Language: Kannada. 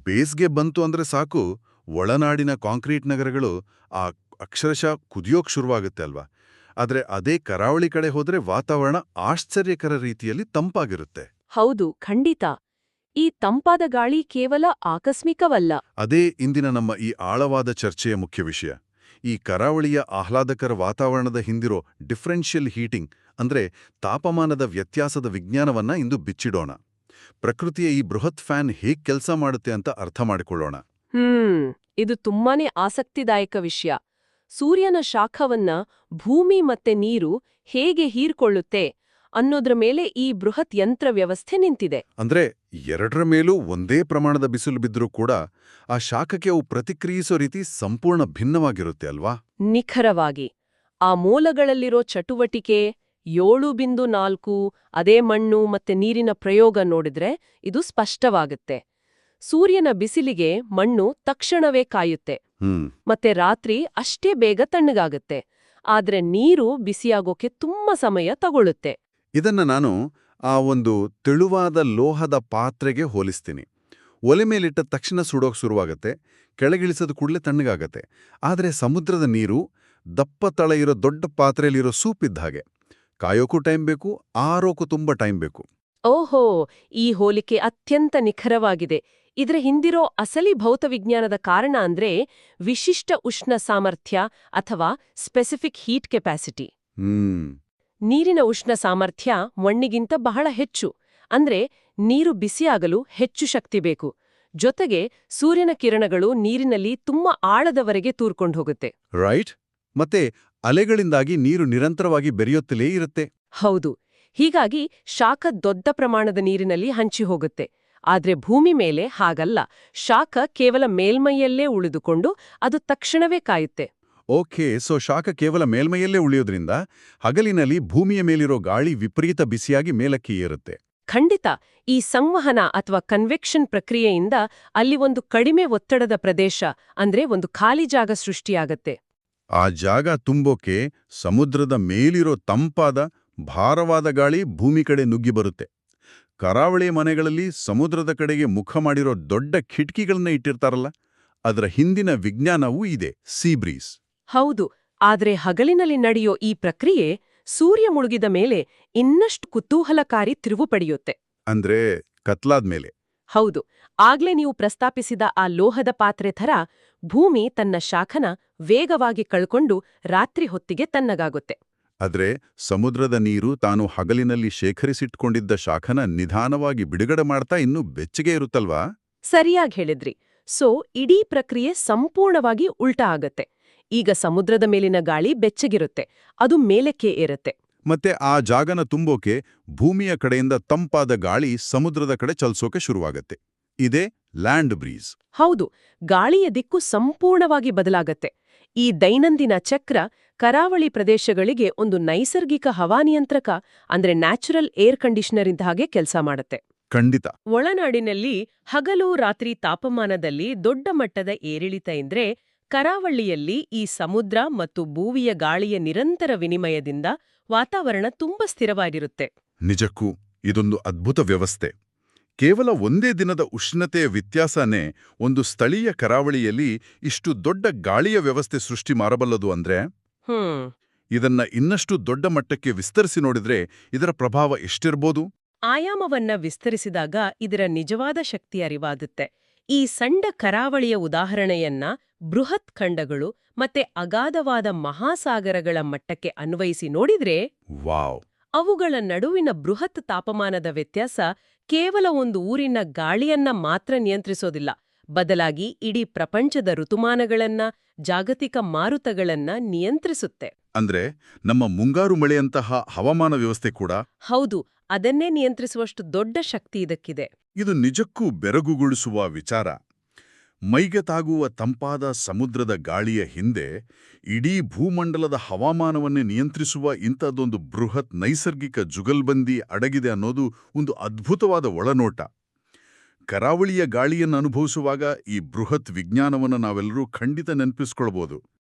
ಬೇಸ್ಗೆ ಬಂತು ಅಂದ್ರೆ ಸಾಕು, ಒಳನಾಡಿನ ಕಾಂಕ್ರೀಟ್ ನಗರಗಳು ಆ ಅಕ್ಷರಶಃ ಕುದಿಯೋಕ್ ಶುರುವಾಗುತ್ತೆ ಅಲ್ವಾ. ಆದ್ರೆ ಅದೇ ಕರಾವಳಿ ಕಡೆ ಹೋದ್ರೆ ವಾತಾವರಣ ಆಶ್ಚರ್ಯಕರ ರೀತಿಯಲ್ಲಿ ತಂಪಾಗಿರುತ್ತೆ. ಹೌದು, ಖಂಡಿತ. ಈ ತಂಪಾದ ಗಾಳಿ ಕೇವಲ ಆಕಸ್ಮಿಕವಲ್ಲ. ಅದೇ ಇಂದಿನ ನಮ್ಮ ಈ ಆಳವಾದ ಚರ್ಚೆಯ ಮುಖ್ಯ ವಿಷಯ. ಈ ಕರಾವಳಿಯ ಆಹ್ಲಾದಕರ ವಾತಾವರಣದ ಹಿಂದಿರೋ ಡಿಫರೆನ್ಷಿಯಲ್ ಹೀಟಿಂಗ್ ಅಂದ್ರೆ ತಾಪಮಾನದ ವ್ಯತ್ಯಾಸದ ವಿಜ್ಞಾನವನ್ನ ಇಂದು ಬಿಚ್ಚಿಡೋಣ. ಪ್ರಕೃತಿಯ ಈ ಬೃಹತ್ ಫ್ಯಾನ್ ಹೇಗ್ ಕೆಲಸ ಮಾಡುತ್ತೆ ಅಂತ ಅರ್ಥ ಮಾಡಿಕೊಳ್ಳೋಣ. ಇದು ತುಂಬಾನೇ ಆಸಕ್ತಿದಾಯಕ ವಿಷಯ. ಸೂರ್ಯನ ಶಾಖವನ್ನ ಭೂಮಿ ಮತ್ತೆ ನೀರು ಹೇಗೆ ಹೀರ್ಕೊಳ್ಳುತ್ತೆ ಅನ್ನೋದ್ರ ಮೇಲೆ ಈ ಬೃಹತ್ ಯಂತ್ರ ವ್ಯವಸ್ಥೆ ನಿಂತಿದೆ. ಅಂದ್ರೆ ಎರಡರ ಮೇಲೂ ಒಂದೇ ಪ್ರಮಾಣದ ಬಿಸಿಲು ಬಿದ್ದರೂ ಕೂಡ ಆ ಶಾಖಕ್ಕೆ ಅವು ಪ್ರತಿಕ್ರಿಯಿಸೋ ರೀತಿ ಸಂಪೂರ್ಣ ಭಿನ್ನವಾಗಿರುತ್ತೆ ಅಲ್ವಾ. ನಿಖರವಾಗಿ. ಆ ಮೂಲಗಳಲ್ಲಿರೋ ಚಟುವಟಿಕೆ 7.4 ಅದೇ ಮಣ್ಣು ಮತ್ತೆ ನೀರಿನ ಪ್ರಯೋಗ ನೋಡಿದ್ರೆ ಇದು ಸ್ಪಷ್ಟವಾಗುತ್ತೆ. ಸೂರ್ಯನ ಬಿಸಿಲಿಗೆ ಮಣ್ಣು ತಕ್ಷಣವೇ ಕಾಯುತ್ತೆ ಮತ್ತೆ ರಾತ್ರಿ ಅಷ್ಟೇ ಬೇಗ ತಣ್ಣಗಾಗುತ್ತೆ. ಆದ್ರೆ ನೀರು ಬಿಸಿಯಾಗೋಕೆ ತುಂಬಾ ಸಮಯ ತಗೊಳ್ಳುತ್ತೆ. ಇದನ್ನ ನಾನು ಆ ಒಂದು ತೆಳುವಾದ ಲೋಹದ ಪಾತ್ರೆಗೆ ಹೋಲಿಸ್ತೀನಿ. ಒಲೆ ಮೇಲಿಟ್ಟ ತಕ್ಷಣ ಸುಡೋಕ್ ಶುರುವಾಗತ್ತೆ, ಕೆಳಗಿಳಿಸದ ಕೂಡಲೇ ತಣ್ಣಗಾಗತ್ತೆ. ಆದರೆ ಸಮುದ್ರದ ನೀರು ದಪ್ಪ ತಳ ಇರೋ ದೊಡ್ಡ ಪಾತ್ರೆಯಲ್ಲಿರೋ ಸೂಪ್ ಇದ್ದ ಹಾಗೆ. ಕಾಯೋಕ್ಕೂ ಟೈಮ್ ಬೇಕು, ಆರೋಕ್ಕೂ ತುಂಬ ಟೈಮ್ ಬೇಕು. ಓಹೋ, ಈ ಹೋಲಿಕೆ ಅತ್ಯಂತ ನಿಖರವಾಗಿದೆ. ಇದ್ರ ಹಿಂದಿರೋ ಅಸಲಿ ಭೌತವಿಜ್ಞಾನದ ಕಾರಣ ಅಂದ್ರೆ ವಿಶಿಷ್ಟ ಉಷ್ಣ ಸಾಮರ್ಥ್ಯ ಅಥವಾ ಸ್ಪೆಸಿಫಿಕ್ ಹೀಟ್ ಕೆಪಾಸಿಟಿ. ನೀರಿನ ಉಷ್ಣ ಸಾಮರ್ಥ್ಯ ಮಣ್ಣಿಗಿಂತ ಬಹಳ ಹೆಚ್ಚು. ಅಂದ್ರೆ ನೀರು ಬಿಸಿಯಾಗಲು ಹೆಚ್ಚು ಶಕ್ತಿ ಬೇಕು. ಜೊತೆಗೆ ಸೂರ್ಯನ ಕಿರಣಗಳು ನೀರಿನಲ್ಲಿ ತುಂಬಾ ಆಳದವರೆಗೆ ತೂರ್ಕೊಂಡು ಹೋಗುತ್ತೆ. ರೈಟ್. ಮತ್ತೆ ಅಲೆಗಳಿಂದಾಗಿ ನೀರು ನಿರಂತರವಾಗಿ ಬೆರೆಯುತ್ತಲೇ ಇರುತ್ತೆ. ಹೌದು. ಹೀಗಾಗಿ ಶಾಖ ದೊಡ್ಡ ಪ್ರಮಾಣದ ನೀರಿನಲ್ಲಿ ಹಂಚಿ ಹೋಗುತ್ತೆ. ಆದ್ರೆ ಭೂಮಿ ಮೇಲೆ ಹಾಗಲ್ಲ. ಶಾಖ ಕೇವಲ ಮೇಲ್ಮೈಯಲ್ಲೇ ಉಳಿದುಕೊಂಡು ಅದು ತಕ್ಷಣವೇ ಕಾಯುತ್ತೆ. ಓಕೆ, ಸೊ ಶಾಖ ಕೇವಲ ಮೇಲ್ಮೈಯಲ್ಲೇ ಉಳಿಯೋದ್ರಿಂದ ಹಗಲಿನಲ್ಲಿ ಭೂಮಿಯ ಮೇಲಿರೋ ಗಾಳಿ ವಿಪರೀತ ಬಿಸಿಯಾಗಿ ಮೇಲಕ್ಕೆ ಏರುತ್ತೆ. ಖಂಡಿತ. ಈ ಸಂವಹನ ಅಥವಾ ಕನ್ವೆಕ್ಷನ್ ಪ್ರಕ್ರಿಯೆಯಿಂದ ಅಲ್ಲಿ ಒಂದು ಕಡಿಮೆ ಒತ್ತಡದ ಪ್ರದೇಶ ಅಂದ್ರೆ ಒಂದು ಖಾಲಿ ಜಾಗ ಸೃಷ್ಟಿಯಾಗತ್ತೆ. ಆ ಜಾಗ ತುಂಬೋಕೆ ಸಮುದ್ರದ ಮೇಲಿರೋ ತಂಪಾದ ಭಾರವಾದ ಗಾಳಿ ಭೂಮಿ ಕಡೆ ನುಗ್ಗಿ ಬರುತ್ತೆ. ಕರಾವಳಿ ಮನೆಗಳಲ್ಲಿ ಸಮುದ್ರದ ಕಡೆಗೆ ಮುಖ ಮಾಡಿರೋ ದೊಡ್ಡ ಕಿಟಕಿಗಳನ್ನ ಇಟ್ಟಿರ್ತಾರಲ್ಲ, ಅದರ ಹಿಂದಿನ ವಿಜ್ಞಾನವೂ ಇದೆ, ಸೀ ಬ್ರೀಸ್. ಹೌದು. ಆದ್ರೆ ಹಗಲಿನಲ್ಲಿ ನಡೆಯೋ ಈ ಪ್ರಕ್ರಿಯೆ ಸೂರ್ಯ ಮುಳುಗಿದ ಮೇಲೆ ಇನ್ನಷ್ಟು ಕುತೂಹಲಕಾರಿ ತಿರುವು ಪಡೆಯುತ್ತೆ. ಅಂದ್ರೆ ಕತ್ಲಾದ್ಮೇಲೆ. ಹೌದು. ಆಗ್ಲೇ ನೀವು ಪ್ರಸ್ತಾಪಿಸಿದ ಆ ಲೋಹದ ಪಾತ್ರೆ ಥರ ಭೂಮಿ ತನ್ನ ಶಾಖನ ವೇಗವಾಗಿ ಕಳ್ಕೊಂಡು ರಾತ್ರಿ ಹೊತ್ತಿಗೆ ತಣ್ಣಗಾಗುತ್ತೆ. ಆದ್ರೆ ಸಮುದ್ರದ ನೀರು ತಾನು ಹಗಲಿನಲ್ಲಿ ಶೇಖರಿಸಿಟ್ಕೊಂಡಿದ್ದ ಶಾಖನ ನಿಧಾನವಾಗಿ ಬಿಡುಗಡೆ ಮಾಡ್ತಾ ಇನ್ನೂ ಬೆಚ್ಚಗೆ ಇರುತ್ತಲ್ವಾ? ಸರಿಯಾಗಿ ಹೇಳಿದ್ರಿ. ಸೊ ಇಡೀ ಪ್ರಕ್ರಿಯೆ ಸಂಪೂರ್ಣವಾಗಿ ಉಲ್ಟಾ ಆಗತ್ತೆ. ಈಗ ಸಮುದ್ರದ ಮೇಲಿನ ಗಾಳಿ ಬೆಚ್ಚಗಿರುತ್ತೆ, ಅದು ಮೇಲಕ್ಕೆ ಏರುತ್ತೆ. ಮತ್ತೆ ಆ ಜಾಗನ ತುಂಬೋಕೆ ಭೂಮಿಯ ಕಡೆಯಿಂದ ತಂಪಾದ ಗಾಳಿ ಸಮುದ್ರದ ಕಡೆ ಚಲಿಸೋಕೆ ಶುರುವಾಗತ್ತೆ. ಇದೇ ಲ್ಯಾಂಡ್ ಬ್ರೀಸ್. ಹೌದು. ಗಾಳಿಯ ದಿಕ್ಕು ಸಂಪೂರ್ಣವಾಗಿ ಬದಲಾಗತ್ತೆ. ಈ ದೈನಂದಿನ ಚಕ್ರ ಕರಾವಳಿ ಪ್ರದೇಶಗಳಿಗೆ ಒಂದು ನೈಸರ್ಗಿಕ ಹವಾನಿಯಂತ್ರಕ ಅಂದ್ರೆ ನ್ಯಾಚುರಲ್ ಏರ್ ಕಂಡೀಷನರ್ ಇದ್ದ ಹಾಗೆ ಕೆಲಸ ಮಾಡುತ್ತೆ. ಖಂಡಿತ. ಒಳನಾಡಿನಲ್ಲಿ ಹಗಲು ರಾತ್ರಿ ತಾಪಮಾನದಲ್ಲಿ ದೊಡ್ಡ ಮಟ್ಟದ ಏರಿಳಿತ ಇದ್ರೆ, ಕರಾವಳಿಯಲ್ಲಿ ಈ ಸಮುದ್ರ ಮತ್ತು ಭೂವಿಯ ಗಾಳಿಯ ನಿರಂತರ ವಿನಿಮಯದಿಂದ ವಾತಾವರಣ ತುಂಬಾ ಸ್ಥಿರವಾಗಿರುತ್ತೆ. ನಿಜಕ್ಕೂ ಇದೊಂದು ಅದ್ಭುತ ವ್ಯವಸ್ಥೆ. ಕೇವಲ ಒಂದೇ ದಿನದ ಉಷ್ಣತೆಯ ವ್ಯತ್ಯಾಸನೇ ಒಂದು ಸ್ಥಳೀಯ ಕರಾವಳಿಯಲ್ಲಿ ಇಷ್ಟು ದೊಡ್ಡ ಗಾಳಿಯ ವ್ಯವಸ್ಥೆ ಸೃಷ್ಟಿ ಮಾಡಬಲ್ಲದು ಅಂದ್ರೆ, ಇದನ್ನ ಇನ್ನಷ್ಟು ದೊಡ್ಡ ಮಟ್ಟಕ್ಕೆ ವಿಸ್ತರಿಸಿ ನೋಡಿದ್ರೆ ಇದರ ಪ್ರಭಾವ ಎಷ್ಟಿರ್ಬೋದು? ಆಯಾಮವನ್ನ ವಿಸ್ತರಿಸಿದಾಗ ಇದರ ನಿಜವಾದ ಶಕ್ತಿ ಅರಿವಾಗುತ್ತೆ. ಈ ಸಣ್ಣ ಕರಾವಳಿಯ ಉದಾಹರಣೆಯನ್ನ ಬೃಹತ್ ಖಂಡಗಳು ಮತ್ತೆ ಅಗಾಧವಾದ ಮಹಾಸಾಗರಗಳ ಮಟ್ಟಕ್ಕೆ ಅನ್ವಯಿಸಿ ನೋಡಿದ್ರೆ, ವಾವ್! ಅವುಗಳ ನಡುವಿನ ಬೃಹತ್ ತಾಪಮಾನದ ವ್ಯತ್ಯಾಸ ಕೇವಲ ಒಂದು ಊರಿನ ಗಾಳಿಯನ್ನ ಮಾತ್ರ ನಿಯಂತ್ರಿಸೋದಿಲ್ಲ, ಬದಲಾಗಿ ಇಡೀ ಪ್ರಪಂಚದ ಋತುಮಾನಗಳನ್ನ, ಜಾಗತಿಕ ಮಾರುತಗಳನ್ನ ನಿಯಂತ್ರಿಸುತ್ತೆ. ಅಂದ್ರೆ ನಮ್ಮ ಮುಂಗಾರು ಮಳೆಯಂತಹ ಹವಾಮಾನ ವ್ಯವಸ್ಥೆ ಕೂಡ? ಹೌದು. ಅದನ್ನೇ ನಿಯಂತ್ರಿಸುವಷ್ಟು ದೊಡ್ಡ ಶಕ್ತಿ ಇದಕ್ಕಿದೆ. ಇದು ನಿಜಕ್ಕೂ ಬೆರಗುಗೊಳಿಸುವ ವಿಚಾರ. ಮೈಗೆ ತಾಗುವ ತಂಪಾದ ಸಮುದ್ರದ ಗಾಳಿಯ ಹಿಂದೆ ಇಡೀ ಭೂಮಂಡಲದ ಹವಾಮಾನವನ್ನೇ ನಿಯಂತ್ರಿಸುವ ಇಂಥದ್ದೊಂದು ಬೃಹತ್ ನೈಸರ್ಗಿಕ ಜುಗಲ್ಬಂದಿ ಅಡಗಿದೆ ಅನ್ನೋದು ಒಂದು ಅದ್ಭುತವಾದ ಒಳನೋಟ. ಕರಾವಳಿಯ ಗಾಳಿಯನ್ನು ಅನುಭವಿಸುವಾಗ ಈ ಬೃಹತ್ ವಿಜ್ಞಾನವನ್ನು ನಾವೆಲ್ಲರೂ ಖಂಡಿತ ನೆನಪಿಸ್ಕೊಳ್ಬೋದು.